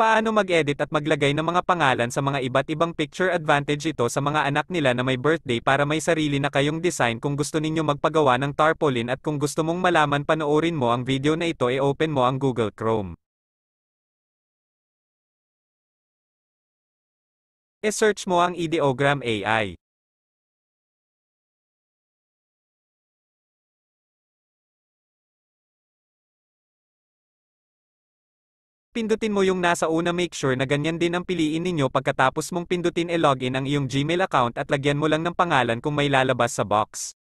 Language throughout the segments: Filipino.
Paano mag-edit at maglagay ng mga pangalan sa mga iba't ibang picture? Advantage ito sa mga anak nila na may birthday para may sarili na kayong design. Kung gusto ninyo magpagawa ng tarpaulin at kung gusto mong malaman, panoorin mo ang video na ito, open mo ang Google Chrome. E-search mo ang Ideogram AI. Pindutin mo yung nasa una. Make sure na ganyan din ang piliin ninyo. Pagkatapos mong pindutin, login ang iyong Gmail account at lagyan mo lang ng pangalan kung may lalabas sa box.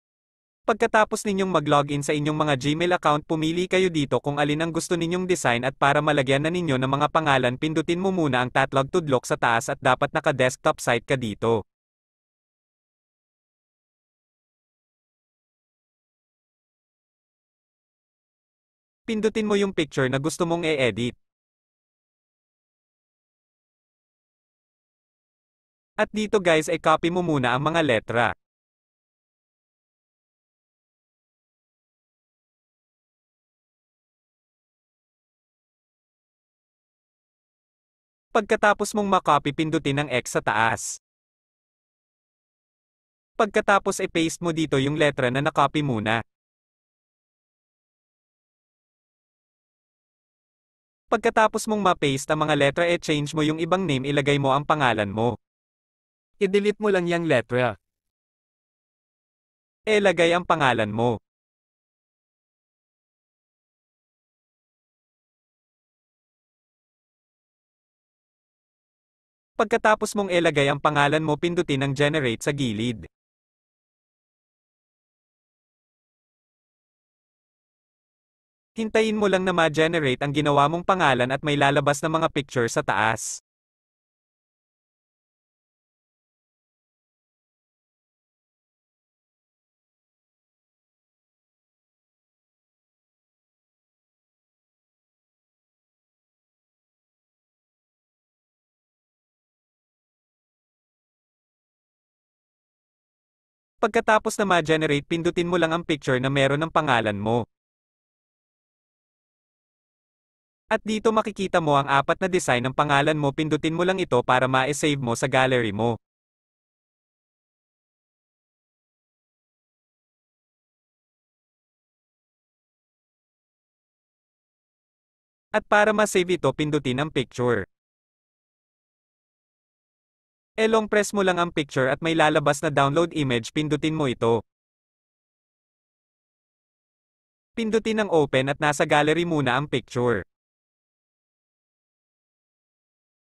Pagkatapos ninyong mag-login sa inyong mga Gmail account, pumili kayo dito kung alin ang gusto ninyong design at para malagyan na ninyo ng mga pangalan, pindutin mo muna ang tatlong tudlok sa taas at dapat naka-desktop site ka dito. Pindutin mo yung picture na gusto mong i-edit. At dito guys ay copy mo muna ang mga letra. Pagkatapos mong makopy, pindutin ang X sa taas. Pagkatapos ay paste mo dito yung letra na nakopy muna. Pagkatapos mong ma-paste ang mga letra, change mo yung ibang name, ilagay mo ang pangalan mo. I-delete mo lang yung letra. Lagay ang pangalan mo. Pagkatapos mong ilagay ang pangalan mo, pindutin ang generate sa gilid. Hintayin mo lang na ma-generate ang ginawa mong pangalan at may lalabas na mga picture sa taas. Pagkatapos na ma-generate, pindutin mo lang ang picture na meron ng pangalan mo. At dito makikita mo ang 4 na design ng pangalan mo, pindutin mo lang ito para ma-save mo sa gallery mo. At para ma-save ito, pindutin ang picture. Long press mo lang ang picture at may lalabas na download image, pindutin mo ito. Pindutin ang open at nasa gallery muna ang picture.